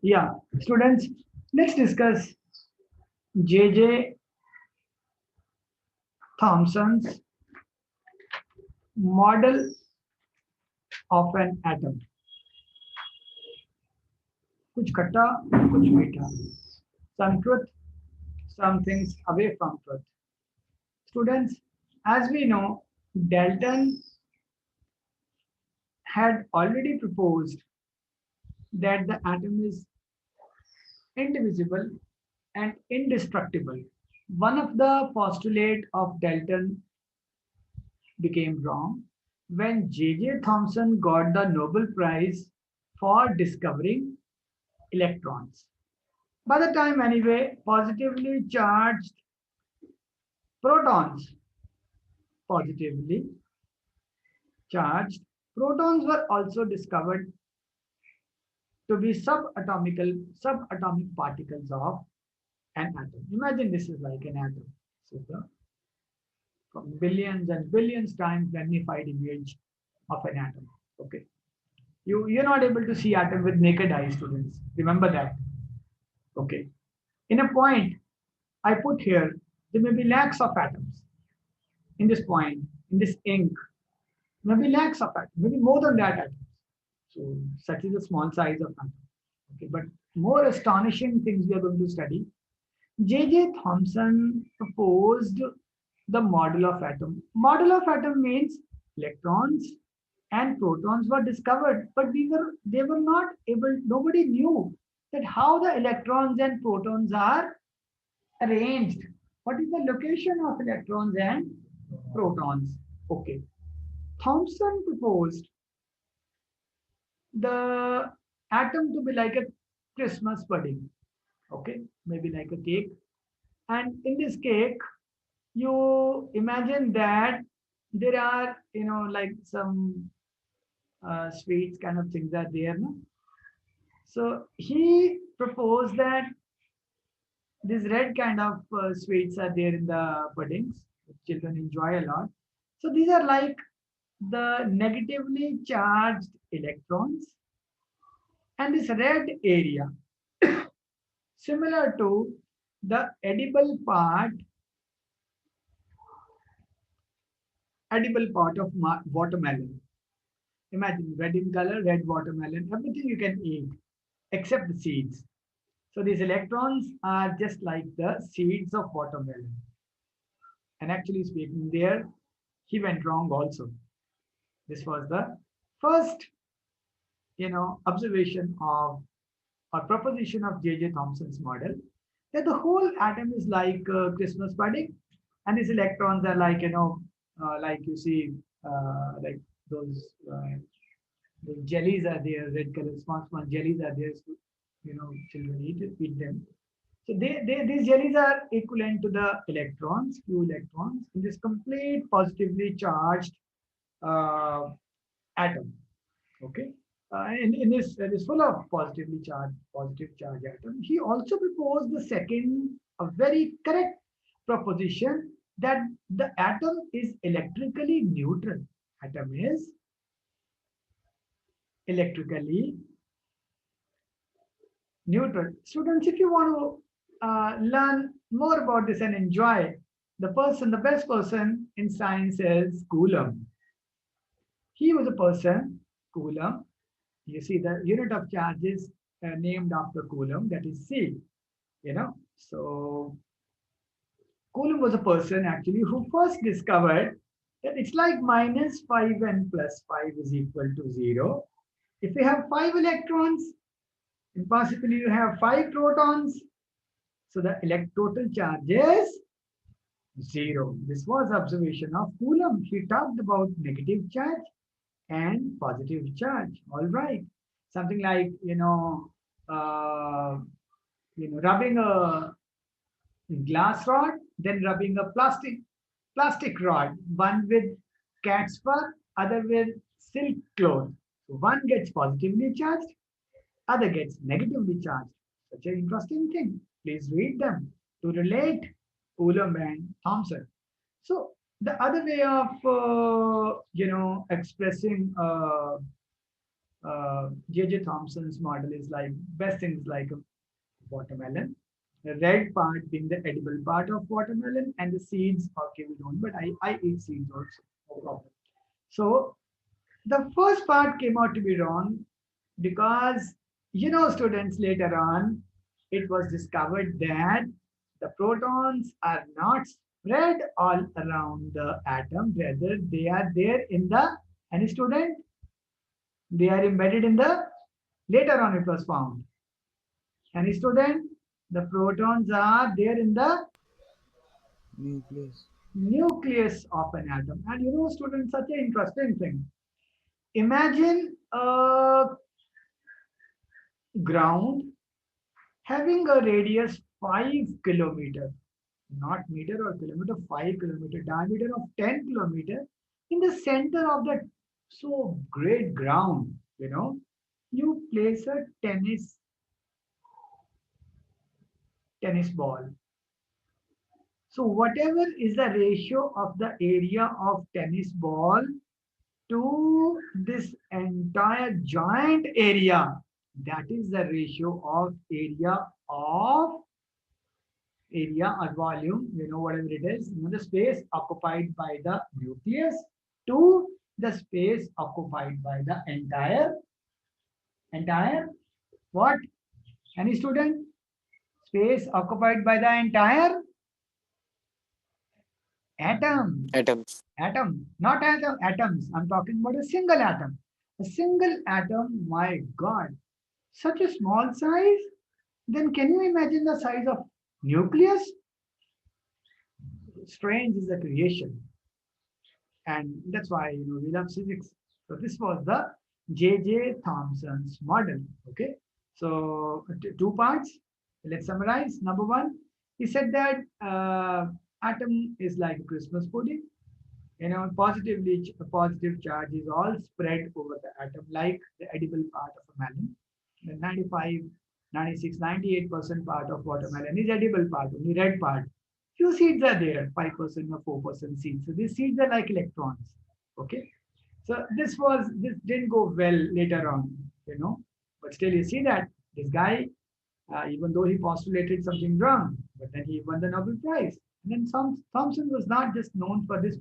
Yeah, students, let's discuss J.J. Thomson's model of an atom. कुछ खट्टा, कुछ मीठा. Some truth, some things away from truth. Students, as we know, Dalton had already proposed that the atom is indivisible and indestructible. One of the postulates of Dalton became wrong when J.J. Thomson got the Nobel Prize for discovering electrons. By the time, anyway, positively charged protons, positively charged protons were also discovered to be subatomic particles of an atom. Imagine this is like an atom. So the from billions and billions times magnified image of an atom. Okay. You're not able to see atom with naked eye, students. Remember that. Okay. In a point, I put here, there may be lakhs of atoms. In this point, in this ink, maybe lakhs of atoms, maybe more than that atoms. So such is the small size of atom. Okay, but more astonishing things we are going to study. J.J. Thomson proposed the model of atom. Model of atom means electrons and protons were discovered, but they were not able, nobody knew that how the electrons and protons are arranged. What is the location of electrons and protons? Okay. Thomson proposed the atom to be like a Christmas pudding. Okay, maybe like a cake. And in this cake, you imagine that there are, like some sweets kind of things are there. No? So he proposed that these red kind of sweets are there in the puddings, which children enjoy a lot. So these are like the negatively charged electrons and this red area similar to the edible part of watermelon. Imagine red in color, red watermelon, everything you can eat except the seeds. So these electrons are just like the seeds of watermelon. And actually speaking there, he went wrong also. This was the first, observation of or proposition of J.J. Thomson's model that the whole atom is like Christmas pudding, and these electrons are like like you see, like those the jellies are there, red color small jellies are there. So, children eat them. So these jellies are equivalent to the electrons, few electrons in this complete positively charged uh, atom. Okay. In this full of positive charge atom. He also proposed the second, a very correct proposition that the atom is electrically neutral. Atom is electrically neutral. Students, if you want to learn more about this and enjoy, the best person in science is Coulomb. He was a person, Coulomb. You see the unit of charge is named after Coulomb, that is C. So Coulomb was a person actually who first discovered that it's like -5 and +5 is equal to 0. If you have 5 electrons, and possibly you have 5 protons, so the total charge is 0. This was observation of Coulomb. He talked about negative charge and positive charge. All right, something like rubbing a glass rod, then rubbing a plastic rod, one with cat's fur, other with silk cloth. So one gets positively charged, other gets negatively charged. Such an interesting thing. Please read them to relate Coulomb and Thomson. So the other way of expressing J.J. Thomson's model is like best things like a watermelon. The red part being the edible part of watermelon and the seeds. Okay, we don't, but I eat seeds also. No problem. So the first part came out to be wrong because, students, later on, it was discovered that the protons are not spread all around the atom, rather they are there in the, any student, they are embedded in the, later on it was found. Any student, the protons are there in the Nucleus. nucleus of an atom. And students, such an interesting thing. Imagine a ground having a radius 5 kilometer, not meter or kilometer, 5 kilometer, diameter of 10 kilometer, in the center of that so great ground, you place a tennis ball. So whatever is the ratio of the area of tennis ball to this entire giant area, that is the ratio of area or volume, whatever it is, the space occupied by the nucleus to the space occupied by the entire what? Any student? Space occupied by the entire atom. Atoms. Atom, not atoms. I'm talking about a single atom. A single atom, my God, such a small size. Then can you imagine the size of nucleus? Strange is the creation. And that's why we love physics. So this was the J.J. Thomson's model. Okay. So two parts. Let's summarize. Number one, he said that atom is like a Christmas pudding. Positive charge is all spread over the atom like the edible part of a melon. The 95, 96, 98% part of watermelon is edible part, only red part. Few seeds are there, 5% or 4% seeds. So these seeds are like electrons. Okay. So this didn't go well later on, but still you see that this guy, even though he postulated something wrong, but then he won the Nobel Prize. And then Thomson was not just known for this